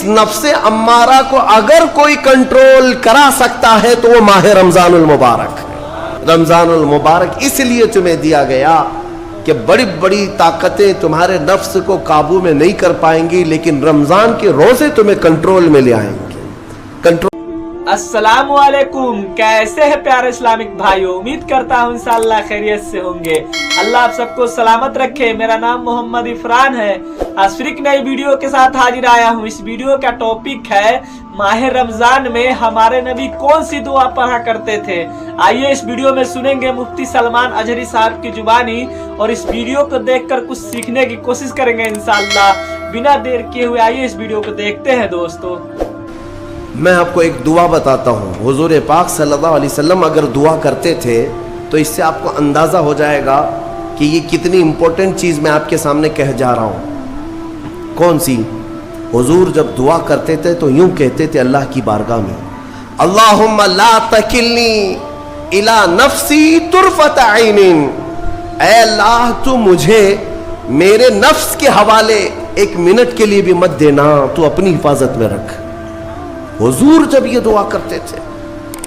इस नफ्से अम्मारा को अगर कोई कंट्रोल करा सकता है तो वो माह रमजानुल मुबारक है। रमजानुल मुबारक इसलिए तुम्हें दिया गया कि बड़ी बड़ी ताकतें तुम्हारे नफ्स को काबू में नहीं कर पाएंगी, लेकिन रमजान के रोजे तुम्हें कंट्रोल में ले आएंगे। कंट्रोल। अस्सलामु अलैकुम, कैसे है प्यारे इस्लामिक भाइयों। उम्मीद करता हूँ इंशाअल्लाह खैरियत से होंगे। अल्लाह आप सबको सलामत रखे। मेरा नाम मोहम्मद इफरान है। आज फिर एक नई वीडियो के साथ हाजिर आया हूँ। इस वीडियो का टॉपिक है माह रमजान में हमारे नबी कौन सी दुआ पढ़ा करते थे। आइए इस वीडियो में सुनेंगे मुफ्ती सलमान अजहरी साहब की जुबानी, और इस वीडियो को देखकर कुछ सीखने की कोशिश करेंगे इंशाअल्लाह। बिना देर किए हुए आइए इस वीडियो को देखते हैं दोस्तों। मैं आपको एक दुआ बताता हूँ। हुजूर पाक सल्लल्लाहु अलैहि वसल्लम अगर दुआ करते थे तो इससे आपको अंदाज़ा हो जाएगा कि ये कितनी इंपॉर्टेंट चीज़ मैं आपके सामने कह जा रहा हूँ। कौन सी? हुजूर जब दुआ करते थे तो यूं कहते थे अल्लाह की बारगाह में, अल्लाहुम्मा ला तकिलनी इला नफ्सी तुरफत ऐनिन। ऐ अल्लाह तू मुझे मेरे नफ्स के हवाले एक मिनट के लिए भी मत देना, तू अपनी हिफाजत में रख। हुजूर जब ये दुआ करते थे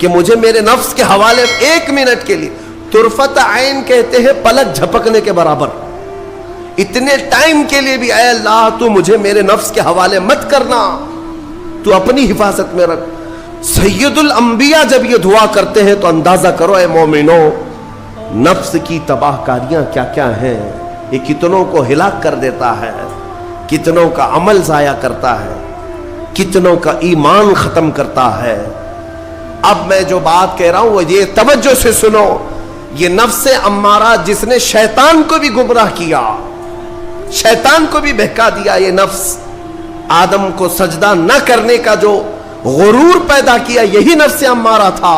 कि मुझे मेरे नफ्स के हवाले एक मिनट के लिए, तुरफत ऐन कहते हैं पलक झपकने के बराबर, इतने टाइम के लिए भी ऐ अल्लाह तू मुझे मेरे नफ्स के हवाले मत करना, तू अपनी हिफाजत में रख। सैयदुल अंबिया जब ये दुआ करते हैं तो अंदाजा करो ऐ मोमिनो, नफ्स की तबाहकारियां क्या क्या हैं। ये कितनों को हिलाक कर देता है, कितनों का अमल जाया करता है, कितनों का ईमान खत्म करता है। अब मैं जो बात कह रहा हूं वो ये तवज्जो से सुनो। ये नफ्स अम्मारा जिसने शैतान को भी गुमराह किया, शैतान को भी बहका दिया, ये नफ्स आदम को सजदा न करने का जो गुरूर पैदा किया, यही नफ्स अम्मारा था।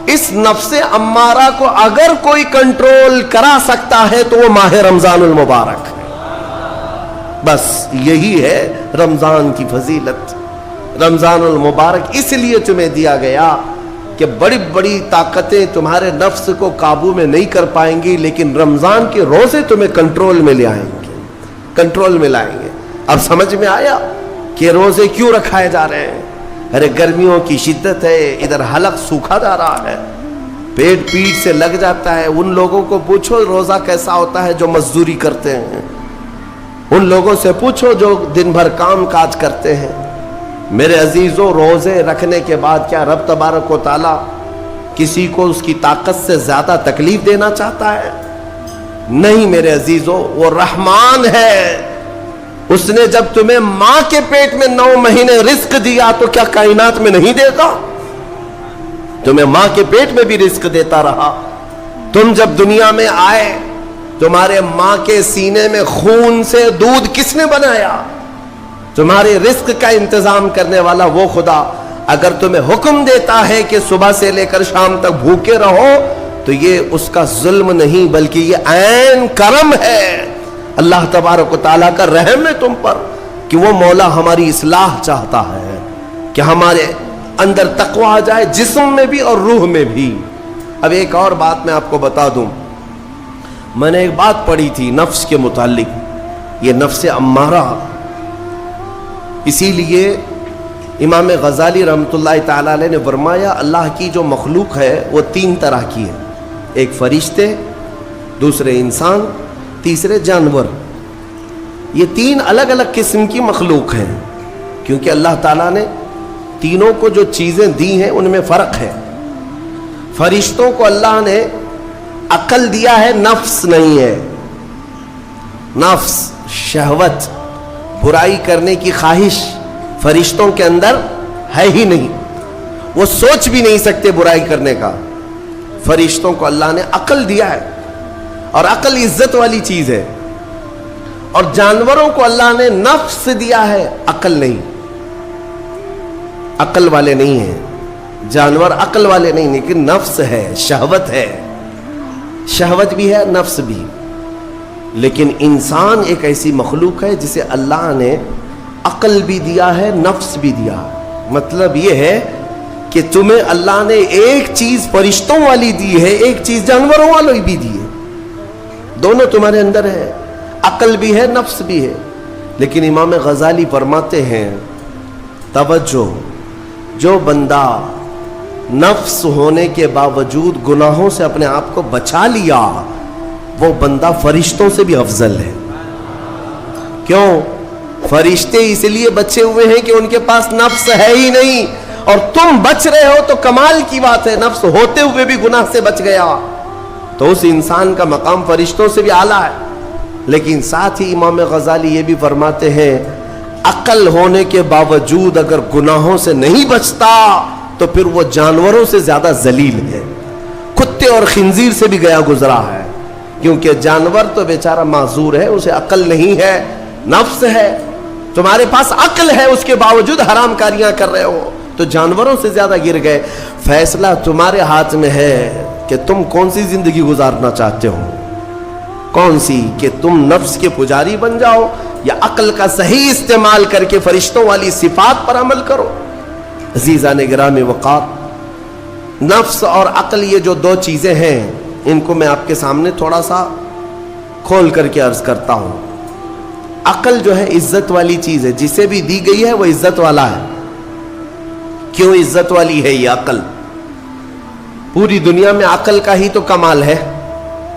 इस नफ्स अम्मारा को अगर कोई कंट्रोल करा सकता है तो वो माह रमजानुल मुबारक है। बस यही है रमजान की फजीलत। रमजानुल मुबारक इसलिए तुम्हें दिया गया कि बड़ी बड़ी ताकतें तुम्हारे नफ्स को काबू में नहीं कर पाएंगी, लेकिन रमजान के रोजे तुम्हें कंट्रोल में ले आएंगे, कंट्रोल में लाएंगे। अब समझ में आया कि रोजे क्यों रखाए जा रहे हैं। अरे गर्मियों की शिद्दत है, इधर हलक सूखा जा रहा है, पेट पीठ से लग जाता है। उन लोगों को पूछो रोजा कैसा होता है जो मजदूरी करते हैं, उन लोगों से पूछो जो दिन भर काम काज करते हैं। मेरे अजीजों, रोजे रखने के बाद क्या रब तबारक व तआला किसी को उसकी ताकत से ज्यादा तकलीफ देना चाहता है? नहीं मेरे अजीजों, वो रहमान है। उसने जब तुम्हें मां के पेट में 9 महीने रिस्क दिया तो क्या कायनात में नहीं देगा? तुम्हें मां के पेट में भी रिस्क देता रहा। तुम जब दुनिया में आए, तुम्हारे मां के सीने में खून से दूध किसने बनाया? तुम्हारे रिस्क का इंतजाम करने वाला वो खुदा अगर तुम्हें हुक्म देता है कि सुबह से लेकर शाम तक भूखे रहो, तो ये उसका जुल्म नहीं बल्कि ये ऐन करम है। अल्लाह तबारक व तआला का रहम है तुम पर कि वो मौला हमारी इस्लाह चाहता है कि हमारे अंदर तकवा आ जाए, जिस्म में भी और रूह में भी। अब एक और बात मैं आपको बता दूं। मैंने एक बात पढ़ी थी नफ्स के मुतालिक, ये नफ्स अम्मारा। इसीलिए इमाम गजाली रहमतुल्लाह ताला अलैह ने फरमाया अल्लाह की जो मखलूक है वो 3 तरह की है। एक फरिश्ते, दूसरे इंसान, तीसरे जानवर। ये 3 अलग अलग किस्म की मखलूक हैं, क्योंकि अल्लाह ताला ने तीनों को जो चीज़ें दी हैं उनमें फ़र्क है। फरिश्तों को अल्लाह ने अकल दिया है, नफ्स नहीं है। नफ्स, शहवत, बुराई करने की ख्वाहिश फरिश्तों के अंदर है ही नहीं, वो सोच भी नहीं सकते बुराई करने का। फरिश्तों को अल्लाह ने अकल दिया है, और अकल इज्जत वाली चीज है। और जानवरों को अल्लाह ने नफ्स दिया है, अकल नहीं। अकल वाले नहीं है जानवर, अकल वाले नहीं, लेकिन नफ्स है, शहवत है। शहवत भी है, नफ्स भी। लेकिन इंसान एक ऐसी मखलूक है जिसे अल्लाह ने अकल भी दिया है, नफ्स भी दिया। मतलब ये है कि तुम्हें अल्लाह ने एक चीज फरिश्तों वाली दी है, एक चीज जानवरों वाली भी दी है। दोनों तुम्हारे अंदर है, अकल भी है, नफ्स भी है। लेकिन इमाम गजाली फरमाते हैं तवज्जो, जो बंदा नफ्स होने के बावजूद गुनाहों से अपने आप को बचा लिया, वो बंदा फरिश्तों से भी अफजल है। क्यों? फरिश्ते इसलिए बचे हुए हैं कि उनके पास नफ्स है ही नहीं, और तुम बच रहे हो तो कमाल की बात है। नफ्स होते हुए भी गुनाह से बच गया तो उस इंसान का मकाम फरिश्तों से भी आला है। लेकिन साथ ही इमाम गजाली ये भी फरमाते हैं, अक्ल होने के बावजूद अगर गुनाहों से नहीं बचता तो फिर वो जानवरों से ज्यादा जलील है, कुत्ते और खिंजीर से भी गया गुजरा है। क्योंकि जानवर तो बेचारा माजूर है, उसे अक्ल नहीं है, नफ्स है। तुम्हारे पास अक्ल है, उसके बावजूद हराम कारियां कर रहे हो, तो जानवरों से ज्यादा गिर गए। फैसला तुम्हारे हाथ में है कि तुम कौन सी जिंदगी गुजारना चाहते हो, कौन सी, कि तुम नफ्स के पुजारी बन जाओ या अक्ल का सही इस्तेमाल करके फरिश्तों वाली सिफात पर अमल करो। अजीज़ान गिरामी वक़ार, नफ्स और अक्ल ये जो दो चीजें हैं, इनको मैं आपके सामने थोड़ा सा खोल करके अर्ज करता हूं। अक्ल जो है इज्जत वाली चीज है, जिसे भी दी गई है वो इज्जत वाला है। क्यों इज्जत वाली है ये अक्ल? पूरी दुनिया में अक्ल का ही तो कमाल है।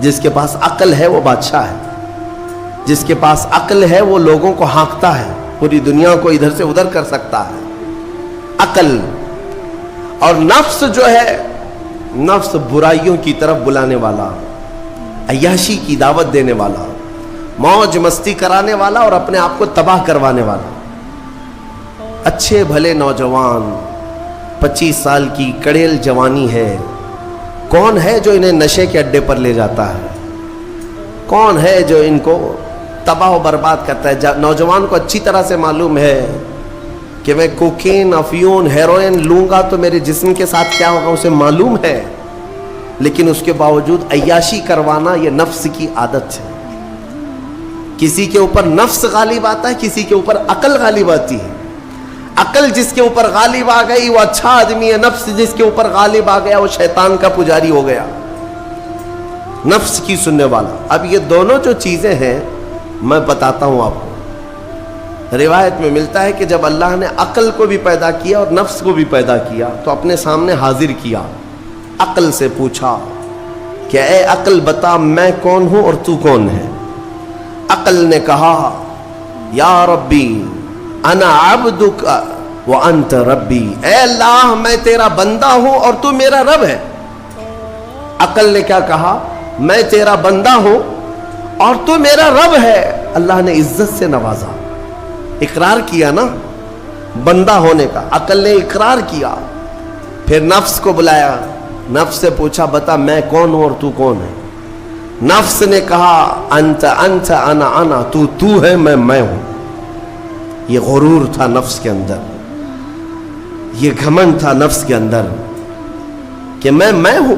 जिसके पास अक्ल है वो बादशाह है, जिसके पास अक्ल है वो लोगों को हाँकता है, पूरी दुनिया को इधर से उधर कर सकता है। अक्ल और नफ्स जो है, नफ्स बुराइयों की तरफ बुलाने वाला, अय्याशी की दावत देने वाला, मौज मस्ती कराने वाला और अपने आप को तबाह करवाने वाला। अच्छे भले नौजवान, 25 साल की कड़ेल जवानी है, कौन है जो इन्हें नशे के अड्डे पर ले जाता है? कौन है जो इनको तबाह बर्बाद करता है? नौजवान को अच्छी तरह से मालूम है कि मैं कोकीन, अफयून, हेरोइन लूंगा तो मेरे जिस्म के साथ क्या होगा, उसे मालूम है। लेकिन उसके बावजूद अय्याशी करवाना ये नफ्स की आदत है। किसी के ऊपर नफ्स गालिब आता है, किसी के ऊपर अकल गालिब आती है। अकल जिसके ऊपर गालिब आ गई वो अच्छा आदमी है, नफ्स जिसके ऊपर गालिब आ गया वो शैतान का पुजारी हो गया, नफ्स की सुनने वाला। अब ये दोनों जो चीजें हैं मैं बताता हूं आपको। रिवायत में मिलता है कि जब अल्लाह ने अकल को भी पैदा किया और नफ्स को भी पैदा किया तो अपने सामने हाजिर किया, अकल से पूछा कि ए अकल बता मैं कौन हूं और तू कौन है? अकल ने कहा या रब्बी अना अब्दुका व अंत रब्बी, ए अल्लाह मैं तेरा बंदा हूं और तू मेरा रब है। अकल ने क्या कहा? मैं तेरा बंदा हूं और तू मेरा रब है। अल्लाह ने इज्जत से नवाजा, इकरार किया ना बंदा होने का। अकल ने इकरार किया, फिर नफ्स को बुलाया, नफ्स से पूछा बता मैं कौन हूं और तू कौन है? नफ्स ने कहा अंत अंत अना अना, तू है मैं हूं। ये गुरूर था नफ्स के अंदर, ये घमंड था नफ्स के अंदर कि मैं हूं।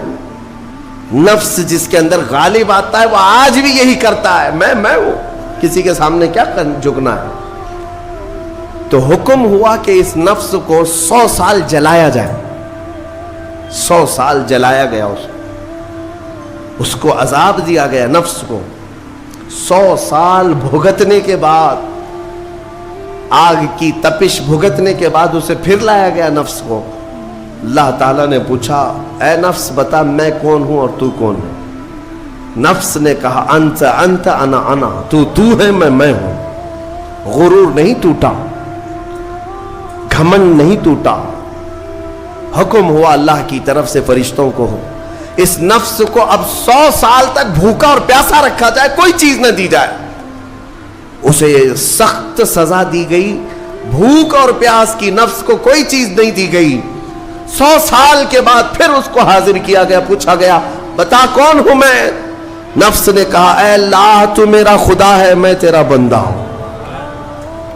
नफ्स जिसके अंदर गालिब आता है वो आज भी यही करता है, मैं हूं, किसी के सामने क्या झुकना है। तो हुक्म हुआ कि इस नफ्स को 100 साल जलाया जाए। 100 साल जलाया गया, उसको अजाब दिया गया नफ्स को। 100 साल भुगतने के बाद, आग की तपिश भुगतने के बाद उसे फिर लाया गया नफ्स को। अल्लाह ताला ने पूछा ए नफ्स बता मैं कौन हूं और तू कौन है? नफ्स ने कहा अंत अंत अना अना, तू है मैं हूं। गुरूर नहीं टूटा, घमंड नहीं टूटा। हुक्म हुआ अल्लाह की तरफ से फरिश्तों को, इस नफ्स को अब 100 साल तक भूखा और प्यासा रखा जाए, कोई चीज न दी जाए। उसे सख्त सजा दी गई, भूख और प्यास की नफ्स को कोई चीज नहीं दी गई। 100 साल के बाद फिर उसको हाजिर किया गया, पूछा गया बता कौन हूं मैं? नफ्स ने कहा ऐ अल्लाह तू मेरा खुदा है, मैं तेरा बंदा हूं।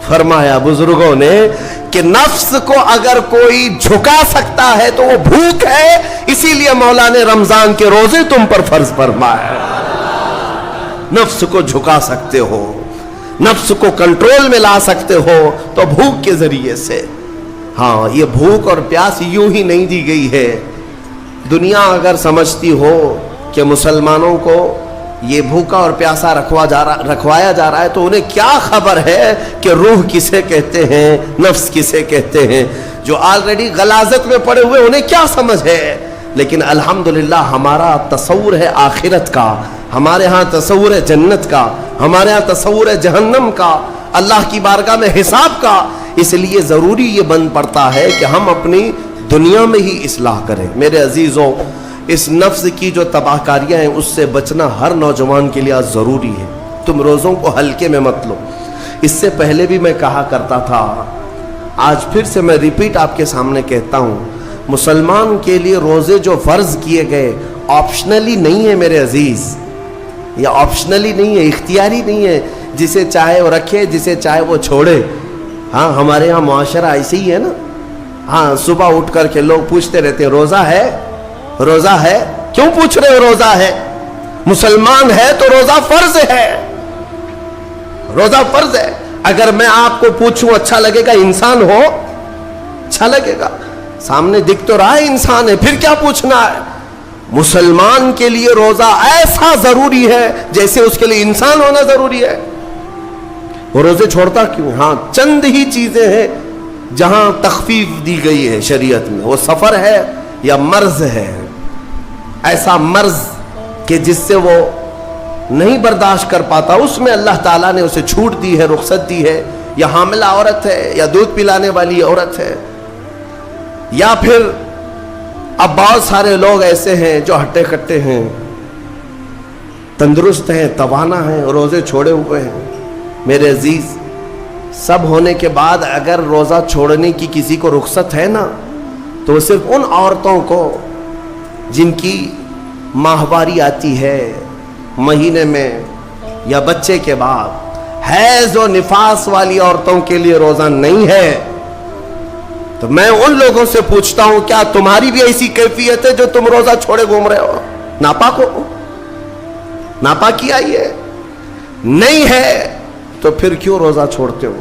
फरमाया बुजुर्गों ने कि नफ्स को अगर कोई झुका सकता है तो वो भूख है, इसीलिए मौला ने रमजान के रोजे तुम पर फर्ज फरमाया। नफ्स को झुका सकते हो, नफ्स को कंट्रोल में ला सकते हो तो भूख के जरिए से। हाँ, ये भूख और प्यास यूं ही नहीं दी गई है। दुनिया अगर समझती हो कि मुसलमानों को ये भूखा और प्यासा रखवाया जा रहा है, तो उन्हें क्या खबर है कि रूह किसे कहते हैं, नफ्स किसे कहते हैं। जो ऑलरेडी गलाजत में पड़े हुए उन्हें क्या समझ है। लेकिन अल्हम्दुलिल्लाह हमारा तसव्वुर है आखिरत का, हमारे यहाँ तसव्वुर है जन्नत का, हमारे यहाँ तसव्वुर है जहन्नम का, अल्लाह की बारगाह में हिसाब का। इसलिए ज़रूरी ये बन पड़ता है कि हम अपनी दुनिया में ही इस्लाह करें। मेरे अजीज़ों, इस नफ्स की जो तबाहकारियाँ हैं उससे बचना हर नौजवान के लिए आज ज़रूरी है। तुम रोज़ों को हल्के में मत लो। इससे पहले भी मैं कहा करता था, आज फिर से मैं रिपीट आपके सामने कहता हूँ, मुसलमान के लिए रोज़े जो फ़र्ज़ किए गए ऑप्शनली नहीं है मेरे अजीज़, या ऑप्शनली नहीं है, इख्तियारी नहीं है। जिसे चाहे वो रखे, जिसे चाहे वो छोड़े। हाँ, हमारे यहाँ मुआशरा ऐसे ही है ना। हाँ, सुबह उठ करके लोग पूछते रहते हैं रोज़ा है, रोज़ा है। क्यों पूछ रहे हो रोज़ा है? मुसलमान है तो रोज़ा फ़र्ज़ है, रोज़ा फ़र्ज़ है। अगर मैं आपको पूछूं अच्छा लगेगा? इंसान हो अच्छा लगेगा, सामने दिख तो रहा है इंसान है, फिर क्या पूछना है। मुसलमान के लिए रोजा ऐसा जरूरी है जैसे उसके लिए इंसान होना जरूरी है। वो रोजे छोड़ता क्यों? हाँ, चंद ही चीजें हैं जहां तखफीफ दी गई है शरीयत में। वो सफर है या मर्ज है, ऐसा मर्ज कि जिससे वो नहीं बर्दाश्त कर पाता, उसमें अल्लाह ताला ने उसे छूट दी है, रुख्सत दी है। या हामिला औरत है, या दूध पिलाने वाली औरत है, या फिर अब बहुत सारे लोग ऐसे हैं जो हट्टे कट्टे हैं, तंदुरुस्त हैं, तवाना हैं, रोज़े छोड़े हुए हैं। मेरे अजीज़, सब होने के बाद अगर रोज़ा छोड़ने की किसी को रुख्सत है ना, तो वो सिर्फ उन औरतों को जिनकी माहवारी आती है महीने में या बच्चे के बाद, हैज़ और निफास वाली औरतों के लिए रोज़ा नहीं है। तो मैं उन लोगों से पूछता हूं, क्या तुम्हारी भी ऐसी कैफियत है जो तुम रोजा छोड़े घूम रहे हो? नापाक हो, नापाकी आई है? नहीं है तो फिर क्यों रोजा छोड़ते हो?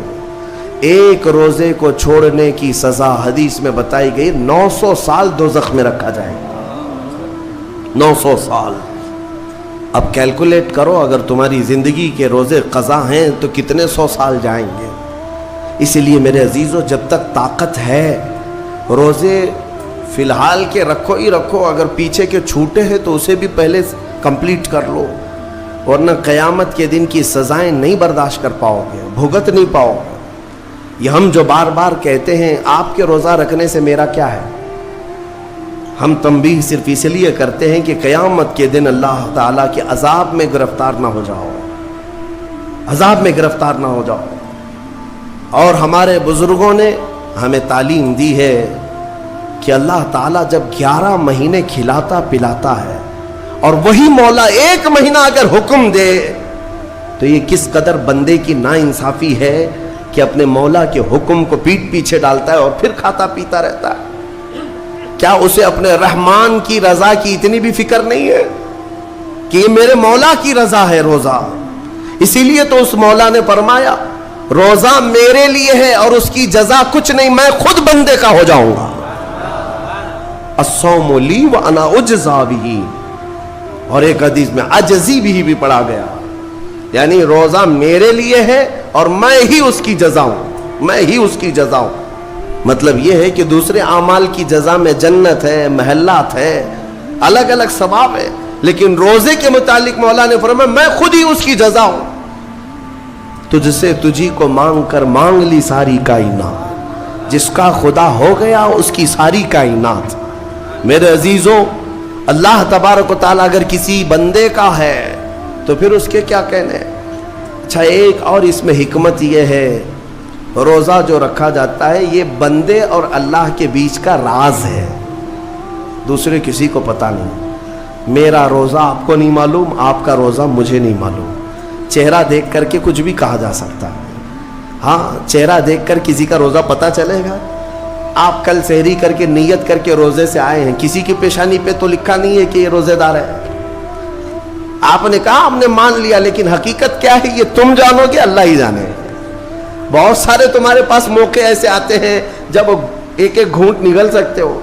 एक रोजे को छोड़ने की सजा हदीस में बताई गई, 900 साल दोज़ख में रखा जाएगा। 900 साल। अब कैलकुलेट करो, अगर तुम्हारी जिंदगी के रोजे कज़ा हैं तो कितने 100 साल जाएंगे। इसलिए मेरे अजीज़ों, जब तक ताकत है रोज़े फ़िलहाल के रखो ही रखो। अगर पीछे के छूटे हैं तो उसे भी पहले कंप्लीट कर लो, वरना क़यामत के दिन की सज़ाएं नहीं बर्दाश्त कर पाओगे, भुगत नहीं पाओगे। ये हम जो बार बार कहते हैं, आपके रोज़ा रखने से मेरा क्या है। हम तंबीह सिर्फ इसलिए करते हैं कि क़यामत के दिन अल्लाह ताला के अज़ाब में गिरफ्तार ना हो जाओ, अज़ाब में गिरफ्तार ना हो जाओ। और हमारे बुजुर्गों ने हमें तालीम दी है कि अल्लाह ताला जब 11 महीने खिलाता पिलाता है और वही मौला 1 महीना अगर हुक्म दे, तो ये किस कदर बंदे की नाइंसाफी है कि अपने मौला के हुक्म को पीठ पीछे डालता है और फिर खाता पीता रहता है। क्या उसे अपने रहमान की रजा की इतनी भी फिक्र नहीं है कि ये मेरे मौला की रजा है रोजा? इसीलिए तो उस मौला ने फरमाया, रोजा मेरे लिए है और उसकी जजा कुछ नहीं, मैं खुद बंदे का हो जाऊंगा। अस्सौमु ली व अना उज्ज़ा बिही। और एक हदीस में अजज़ी भी पढ़ा गया, यानी रोजा मेरे लिए है और मैं ही उसकी जजा हूं, मैं ही उसकी जजा हूं। मतलब यह है कि दूसरे आमाल की जजा में जन्नत है, महल्लात है, अलग अलग सवाब है, लेकिन रोजे के मुतालिक मौला ने फरमाया मैं खुद ही उसकी जजा हूं। तुझसे तुझी को मांग कर मांग ली सारी कायनात, जिसका खुदा हो गया उसकी सारी कायनात। मेरे अजीजों, अल्लाह तबारक व तआला अगर किसी बंदे का है तो फिर उसके क्या कहने। अच्छा, एक और इसमें हिकमत यह है, रोज़ा जो रखा जाता है ये बंदे और अल्लाह के बीच का राज है, दूसरे किसी को पता नहीं। मेरा रोज़ा आपको नहीं मालूम, आपका रोज़ा मुझे नहीं मालूम। चेहरा देख करके कुछ भी कहा जा सकता है। हाँ, चेहरा देखकर किसी का रोज़ा पता चलेगा। आप कल सहरी करके नियत करके रोज़े से आए हैं, किसी की पेशानी पे तो लिखा नहीं है कि ये रोज़ेदार है। आपने कहा, आपने मान लिया, लेकिन हकीकत क्या है ये तुम जानोगे, अल्लाह ही जाने। बहुत सारे तुम्हारे पास मौके ऐसे आते हैं जब एक एक घूंट निगल सकते हो,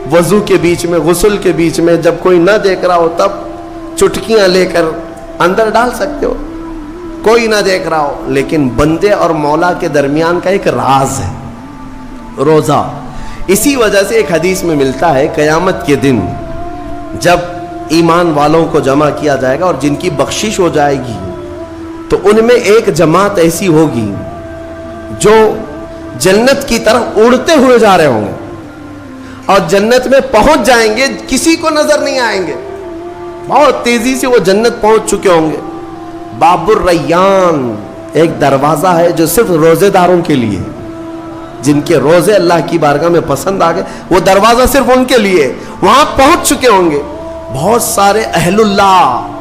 वजू के बीच में, गुस्ल के बीच में, जब कोई ना देख रहा हो तब चुटकियां लेकर अंदर डाल सकते हो, कोई ना देख रहा हो, लेकिन बंदे और मौला के दरमियान का एक राज है रोजा। इसी वजह से एक हदीस में मिलता है क़यामत के दिन जब ईमान वालों को जमा किया जाएगा और जिनकी बख्शिश हो जाएगी, तो उनमें एक जमात ऐसी होगी जो जन्नत की तरफ उड़ते हुए जा रहे होंगे और जन्नत में पहुंच जाएंगे, किसी को नजर नहीं आएंगे, बहुत तेजी से वो जन्नत पहुंच चुके होंगे। बाबुर रैयान एक दरवाजा है जो सिर्फ रोजेदारों के लिए, जिनके रोजे अल्लाह की बारगाह में पसंद आ गए, वो दरवाजा सिर्फ उनके लिए, वहां पहुंच चुके होंगे। बहुत सारे अहलुल्लाह,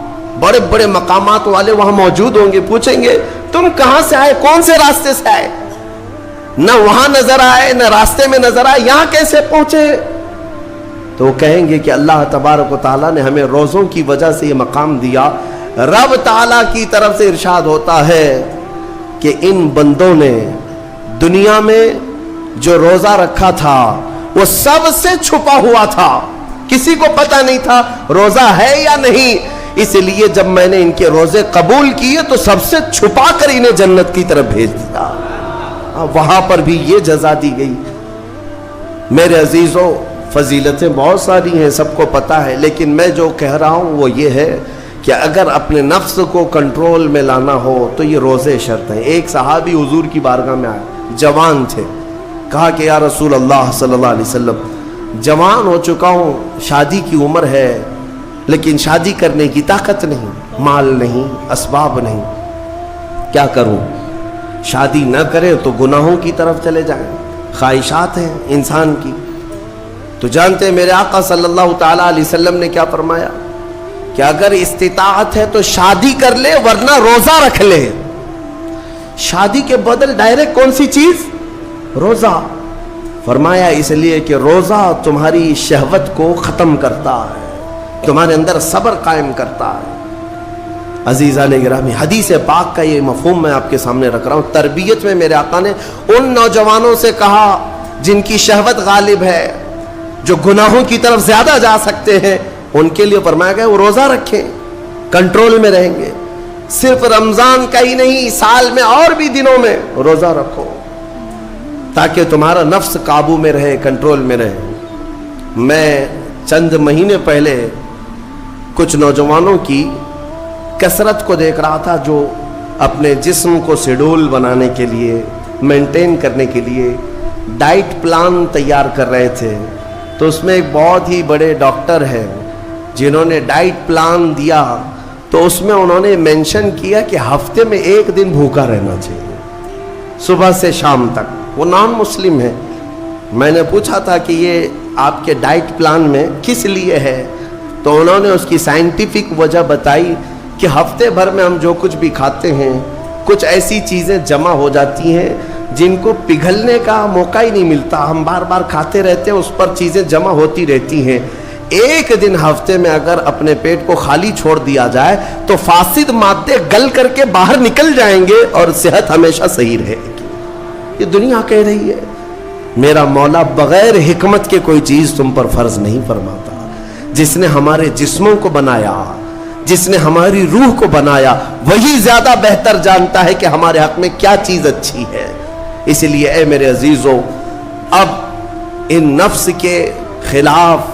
बड़े बड़े मकामात वाले वहां मौजूद होंगे, पूछेंगे तुम कहां से आए, कौन से रास्ते से आए, न वहां नजर आए न रास्ते में नजर आए, यहां कैसे पहुंचे? तो वो कहेंगे कि अल्लाह तबारक व तआला ने हमें रोज़ों की वजह से ये मकाम दिया। रब ताला की तरफ से इरशाद होता है कि इन बंदों ने दुनिया में जो रोजा रखा था वो सबसे छुपा हुआ था, किसी को पता नहीं था रोजा है या नहीं, इसलिए जब मैंने इनके रोजे कबूल किए तो सबसे छुपा कर इन्हें जन्नत की तरफ भेज दिया। वहां पर भी ये जजा दी गई। मेरे अजीजों, फजीलतें बहुत सारी हैं, सबको पता है, लेकिन मैं जो कह रहा हूं वो ये है कि अगर अपने नफ्स को कंट्रोल में लाना हो तो ये रोजे शर्त हैं। एक सहाबी हुजूर की बारगाह में आए, जवान थे, कहा कि या रसूल अल्लाह सल्लल्लाहु अलैहि वसल्लम, जवान हो चुका हूँ, शादी की उम्र है, लेकिन शादी करने की ताकत नहीं, माल नहीं, असबाब नहीं, क्या करूं? शादी न करे तो गुनाहों की तरफ चले जाएं, ख्वाहिशात हैं इंसान की। तो जानते हैं मेरे आका सल्लल्लाहु ताला अलैहि वसल्लम ने क्या फरमाया कि अगर इस्तिताअत है तो शादी कर ले, वरना रोजा रख ले। शादी के बदल डायरेक्ट कौन सी चीज? रोजा। फरमाया इसलिए कि रोजा तुम्हारी शहवत को खत्म करता है, तुम्हारे अंदर सब्र कायम करता है। अजीज़ान गिरामी, हदीस पाक का ये मफहूम मैं आपके सामने रख रहा हूँ। तरबियत में मेरे आका ने उन नौजवानों से कहा जिनकी शहवत गालिब है, जो गुनाहों की तरफ ज्यादा जा सकते हैं, उनके लिए फरमाया गया वो रोजा रखें, कंट्रोल में रहेंगे। सिर्फ रमजान का ही नहीं, साल में और भी दिनों में रोजा रखो ताकि तुम्हारा नफ्स काबू में रहे, कंट्रोल में रहे। मैं चंद महीने पहले कुछ नौजवानों की कसरत को देख रहा था जो अपने जिस्म को शेड्यूल बनाने के लिए, मेंटेन करने के लिए डाइट प्लान तैयार कर रहे थे। तो उसमें एक बहुत ही बड़े डॉक्टर हैं जिन्होंने डाइट प्लान दिया, तो उसमें उन्होंने मेंशन किया कि हफ्ते में एक दिन भूखा रहना चाहिए, सुबह से शाम तक। वो नॉन मुस्लिम है। मैंने पूछा था कि ये आपके डाइट प्लान में किस लिए है, तो उन्होंने उसकी साइंटिफिक वजह बताई कि हफ्ते भर में हम जो कुछ भी खाते हैं, कुछ ऐसी चीज़ें जमा हो जाती हैं जिनको पिघलने का मौका ही नहीं मिलता, हम बार बार खाते रहते हैं, उस पर चीज़ें जमा होती रहती हैं। एक दिन हफ्ते में अगर अपने पेट को खाली छोड़ दिया जाए तो फासिद मादे गल करके बाहर निकल जाएंगे और सेहत हमेशा सही रहेगी। ये दुनिया कह रही है। मेरा मौला बगैर हिकमत के कोई चीज़ तुम पर फर्ज नहीं फरमाता। जिसने हमारे जिस्मों को बनाया, जिसने हमारी रूह को बनाया, वही ज्यादा बेहतर जानता है कि हमारे हक में क्या चीज अच्छी है। इसलिए ऐ मेरे अजीजों, अब इन नफ्स के खिलाफ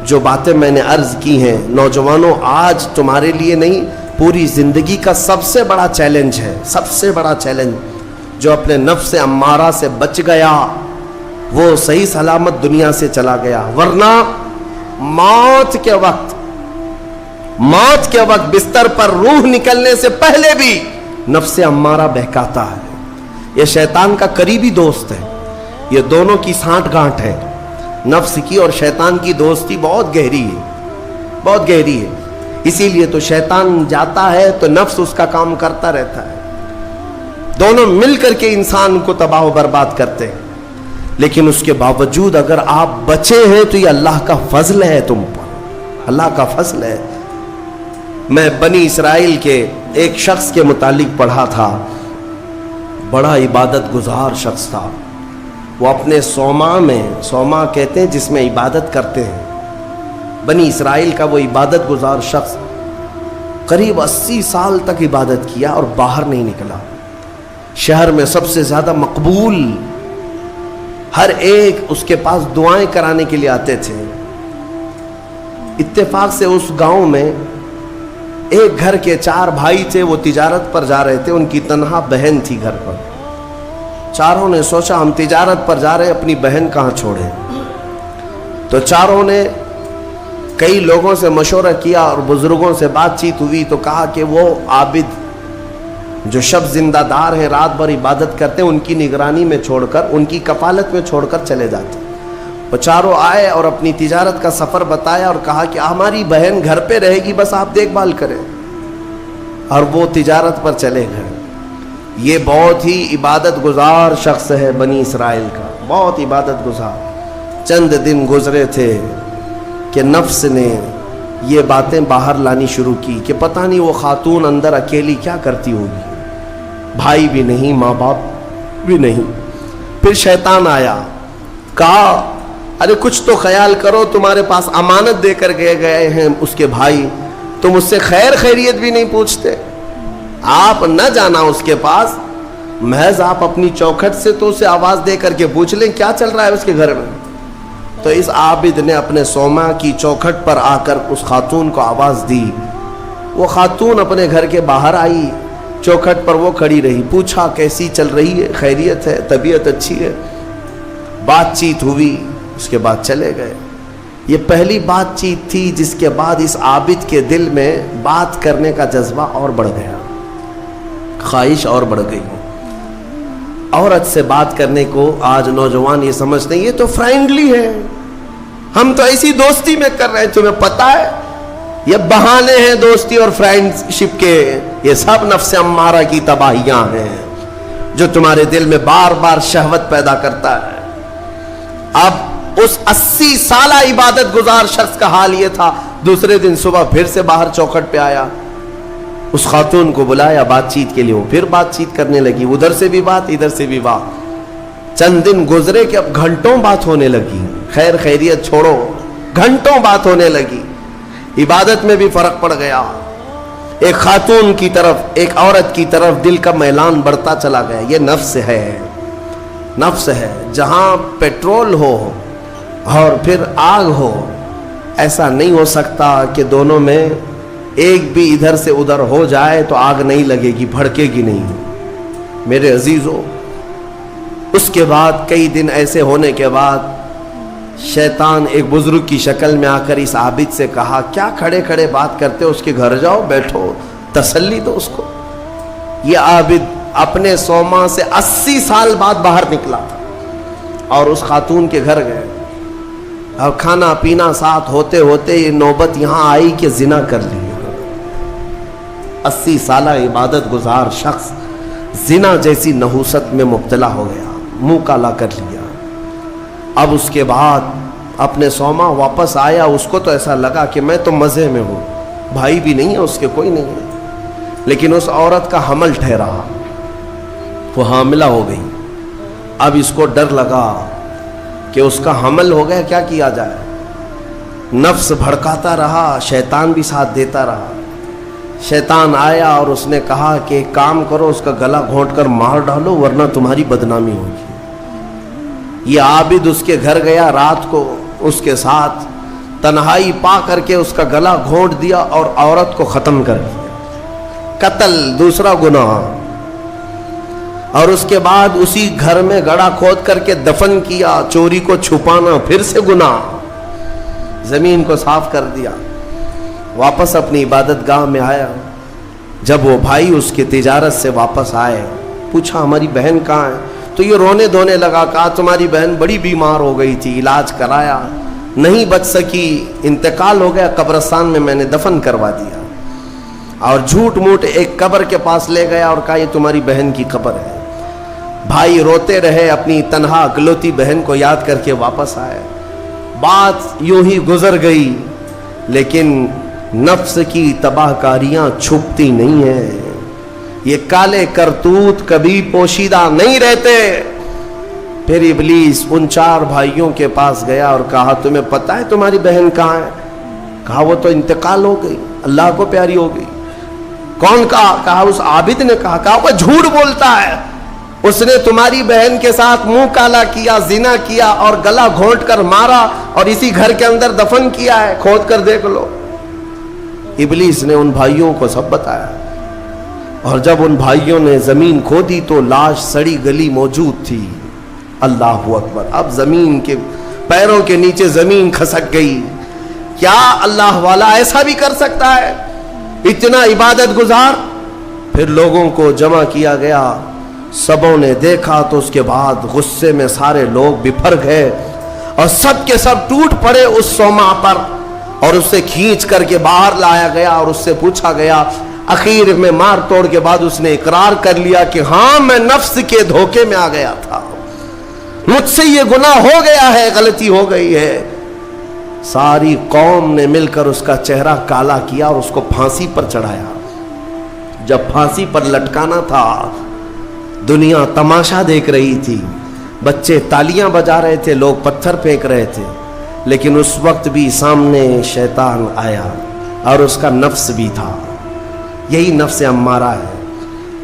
जो बातें मैंने अर्ज की हैं, नौजवानों, आज तुम्हारे लिए नहीं, पूरी जिंदगी का सबसे बड़ा चैलेंज है, सबसे बड़ा चैलेंज। जो अपने नफ्स अम्मारा से बच गया वो सही सलामत दुनिया से चला गया, वरना मौत के वक्त बिस्तर पर रूह निकलने से पहले भी नफ्स अम्मारा बहकाता है। यह शैतान का करीबी दोस्त है। ये दोनों की सांठ गांठ है। नफ्स की और शैतान की दोस्ती बहुत गहरी है, बहुत गहरी है। इसीलिए तो शैतान जाता है तो नफ्स उसका काम करता रहता है। दोनों मिलकर के इंसान को तबाह बर्बाद करते हैं। लेकिन उसके बावजूद अगर आप बचे हैं तो ये अल्लाह का फजल है तुम पर, अल्लाह का फजल है। मैं बनी इसराइल के एक शख्स के मुतालिक पढ़ा था, बड़ा इबादत गुजार शख्स था। वो अपने सौमा में, सौमा कहते हैं जिसमें इबादत करते हैं, बनी इसराइल का वो इबादत गुजार शख्स قریب 80 سال تک عبادت کیا اور باہر نہیں نکلا. شہر میں سب سے زیادہ مقبول، ہر ایک اس کے پاس دعائیں کرانے کے لیے آتے تھے. اتفاق سے اس گاؤں میں ایک گھر کے 4 بھائی تھے، وہ تجارت پر جا رہے تھے. ان کی تنہا بہن تھی گھر پر. چاروں نے سوچا ہم تجارت پر جا رہے ہیں، اپنی بہن کہاں چھوڑیں. تو چاروں نے کئی لوگوں سے مشورہ کیا اور بزرگوں سے بات چیت ہوئی تو کہا کہ وہ عابد جو شب زندہ دار ہیں، رات بھر عبادت کرتے ہیں، ان کی نگرانی میں چھوڑ کر، ان کی کفالت میں چھوڑ کر چلے جاتے. وہ چاروں آئے اور اپنی تجارت کا سفر بتایا اور کہا کہ ہماری بہن گھر پہ رہے گی، بس آپ دیکھ بھال کریں. اور وہ تجارت پر چلے گئے. یہ بہت ہی عبادت گزار شخص ہے بنی اسرائیل کا، بہت عبادت گزار. چند دن گزرے تھے کہ نفس نے یہ باتیں باہر لانی شروع کی کہ پتہ نہیں وہ خاتون اندر اکیلی کیا کرتی ہوگی، بھائی بھی نہیں، ماں باپ بھی نہیں. پھر شیطان آیا، کہا ارے کچھ تو خیال کرو، تمہارے پاس امانت دے کر گئے ہیں اس کے بھائی، تم اس سے خیر خیریت بھی نہیں پوچھتے. آپ نہ جانا اس کے پاس، محض آپ اپنی چوکھٹ سے تو اسے آواز دے کر کے پوچھ لیں کیا چل رہا ہے اس کے گھر میں. تو اس عابد نے اپنے سوما کی چوکھٹ پر آ کر اس خاتون کو آواز دی. وہ خاتون اپنے گھر کے باہر آئی، چوکھٹ پر وہ کھڑی رہی. پوچھا کیسی چل رہی ہے، خیریت ہے، طبیعت اچھی ہے. بات چیت ہوئی، اس کے بعد چلے گئے. یہ پہلی بات چیت تھی جس کے بعد اس عابد کے دل میں بات کرنے کا جذبہ اور بڑھ گیا، خواہش اور بڑھ گئی. عورت سے بات کرنے کو آج نوجوان یہ سمجھتے ہیں یہ تو فرینڈلی ہے، ہم تو ایسی دوستی میں کر رہے ہیں. تمہیں پتہ ہے یہ بہانے ہیں دوستی اور فرینڈ شپ کے، یہ سب نفس امارہ کی تباہیاں ہیں جو تمہارے دل میں بار بار شہوت پیدا کرتا ہے. اب اس 80 سالہ عبادت گزار شخص کا حال یہ تھا. دوسرے دن صبح پھر سے باہر چوکھٹ پہ آیا، اس خاتون کو بلایا بات چیت کے لیے. وہ پھر بات چیت کرنے لگی، ادھر سے بھی بات ادھر سے بھی بات. چند دن گزرے کہ اب گھنٹوں بات ہونے لگی، خیر خیریت چھوڑو، گھنٹوں بات ہونے لگی. عبادت میں بھی فرق پڑ گیا. ایک خاتون کی طرف، ایک عورت کی طرف دل کا میلان بڑھتا چلا گیا. یہ نفس ہے، نفس ہے. جہاں پیٹرول ہو اور پھر آگ ہو، ایسا نہیں ہو سکتا کہ دونوں میں ایک بھی ادھر سے ادھر ہو جائے تو آگ نہیں لگے گی، بھڑکے گی نہیں. میرے عزیزو، اس کے بعد کئی دن ایسے ہونے کے بعد شیطان ایک بزرگ کی شکل میں آ کر اس عابد سے کہا کیا کھڑے کھڑے بات کرتے ہو، اس کے گھر جاؤ، بیٹھو، تسلی دو اس کو. یہ عابد اپنے سوما سے 80 سال بعد باہر نکلا تھا اور اس خاتون کے گھر گئے اور کھانا پینا ساتھ ہوتے ہوتے یہ نوبت یہاں آئی کہ زنا کر لی. 80 سالہ عبادت گزار شخص زنا جیسی نحوست میں مبتلا ہو گیا، منہ کالا کر لیا. اب اس کے بعد اپنے سوما واپس آیا. اس کو تو ایسا لگا کہ میں تو مزے میں ہوں، بھائی بھی نہیں ہے اس کے، کوئی نہیں ہے. لیکن اس عورت کا حمل ٹھہرا، وہ حاملہ ہو گئی. اب اس کو ڈر لگا کہ اس کا حمل ہو گیا، کیا کیا جائے. نفس بھڑکاتا رہا، شیطان بھی ساتھ دیتا رہا. شیطان آیا اور اس نے کہا کہ ایک کام کرو، اس کا گلا گھونٹ کر مار ڈالو ورنہ تمہاری بدنامی ہوگی. یہ عابد اس کے گھر گیا، رات کو اس کے ساتھ تنہائی پا کر کے اس کا گلا گھونٹ دیا اور عورت کو ختم کر دیا. قتل دوسرا گناہ. اور اس کے بعد اسی گھر میں گڑھا کھود کر کے دفن کیا. چوری کو چھپانا پھر سے گناہ. زمین کو صاف کر دیا. واپس اپنی عبادت گاہ میں آیا. جب وہ بھائی اس کی تجارت سے واپس آئے، پوچھا ہماری بہن کہاں ہے. تو یہ رونے دھونے لگا. کہا تمہاری بہن بڑی بیمار ہو گئی تھی، علاج کرایا، نہیں بچ سکی، انتقال ہو گیا، قبرستان میں میں نے دفن کروا دیا. اور جھوٹ موٹ ایک قبر کے پاس لے گیا اور کہا یہ تمہاری بہن کی قبر ہے. بھائی روتے رہے، اپنی تنہا اکلوتی بہن کو یاد کر کے واپس آئے. بات یوں ہی گزر گئی، لیکن نفس کی تباہ کاریاں چھپتی نہیں ہیں. یہ کالے کرتوت کبھی پوشیدہ نہیں رہتے. پھر ابلیس ان 4 بھائیوں کے پاس گیا اور کہا تمہیں پتہ ہے تمہاری بہن کہاں ہے؟ کہا وہ تو انتقال ہو گئی، اللہ کو پیاری ہو گئی. कौन कहा उस आबिद ने कहा वो झूठ बोलता है, उसने तुम्हारी बहन के साथ मुंह काला किया, जिना किया और गला घोंट कर मारा और इसी घर के अंदर दफन किया है, खोद कर देख लो। इब्लीस ने उन भाइयों को सब बताया, और जब उन भाइयों ने जमीन खोदी तो लाश सड़ी गली मौजूद थी। अल्लाह अकबर। अब जमीन के पैरों के नीचे जमीन खसक गई। क्या अल्लाह वाला ऐसा भी कर सकता है, इतना इबादत गुजार? फिर लोगों को जमा किया गया, सबों ने देखा तो उसके बाद गुस्से में सारे लोग बिफर गए और सब के सब टूट पड़े उस सोमा पर, और उससे खींच करके बाहर लाया गया और उससे पूछा गया। आखिर में मार तोड़ के बाद उसने इकरार कर लिया कि हाँ, मैं नफ्स के धोखे में आ गया था, मुझसे ये गुनाह हो गया है, गलती हो गई है। सारी कौम ने मिलकर उसका चेहरा काला किया और उसको फांसी पर चढ़ाया। जब फांसी पर लटकाना था, दुनिया तमाशा देख रही थी, बच्चे तालियां बजा रहे थे, लोग पत्थर फेंक रहे थे, लेकिन उस वक्त भी सामने शैतान आया और उसका नफ्स भी था, यही नफ्स अम्मारा है।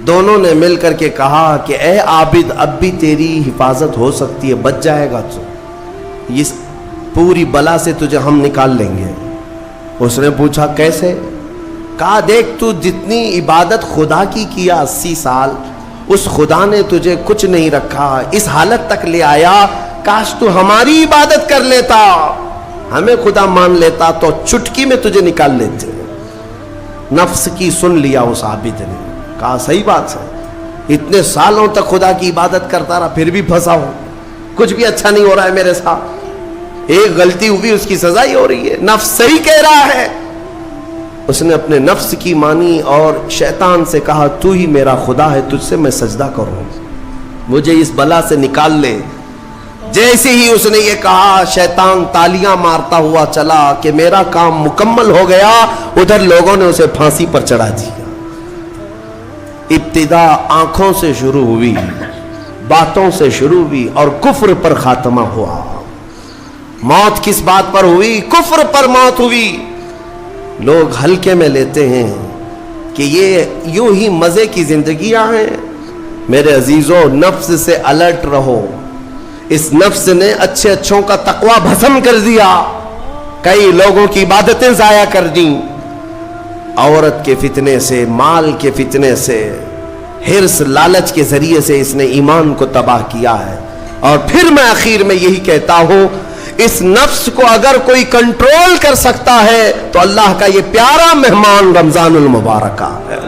दोनों ने मिलकर के कहा कि ए आबिद, अब भी तेरी हिफाजत हो सकती है, बच जाएगा तू, इस पूरी बला से तुझे हम निकाल लेंगे। उसने पूछा कैसे? कहा देख, तू जितनी इबादत खुदा की किया 80 साल, उस खुदा ने तुझे कुछ नहीं रखा, इस हालत तक ले आया। काश तू हमारी इबादत कर लेता, हमें खुदा मान लेता तो चुटकी में तुझे निकाल लेते। नफ्स की सुन लिया उस आबिद ने, कहा सही बात है, इतने सालों तक खुदा की इबादत करता रहा, फिर भी फंसा हूं, कुछ भी अच्छा नहीं हो रहा है मेरे साथ, एक गलती हुई उसकी सजा ही हो रही है, नफ्स सही कह रहा है। उसने अपने नफ्स की मानी और शैतान से कहा तू ही मेरा खुदा है, तुझसे मैं सजदा करूं, मुझे इस बला से निकाल ले। जैसे ही उसने ये कहा, शैतान तालियां मारता हुआ चला कि मेरा काम मुकम्मल हो गया। उधर लोगों ने उसे फांसी पर चढ़ा दिया। इब्तिदा आंखों से शुरू हुई, बातों से शुरू हुई और कुफ्र पर खात्मा हुआ। मौत किस बात पर हुई? कुफ्र पर मौत हुई। लोग हल्के में लेते हैं कि ये यूं ही मजे की जिंदगियां हैं। मेरे अजीजों, नफ्स से अलर्ट रहो। इस नफ्स ने अच्छे अच्छों का तकवा भस्म कर दिया, कई लोगों की इबादतें जाया कर दी। औरत के फितने से, माल के फितने से, हिर्स लालच के जरिए से इसने ईमान को तबाह किया है। और फिर मैं आखिर में यही कहता हूं, इस नफ्स को अगर कोई कंट्रोल कर सकता है तो अल्लाह का ये प्यारा मेहमान रमजानुल मुबारक है।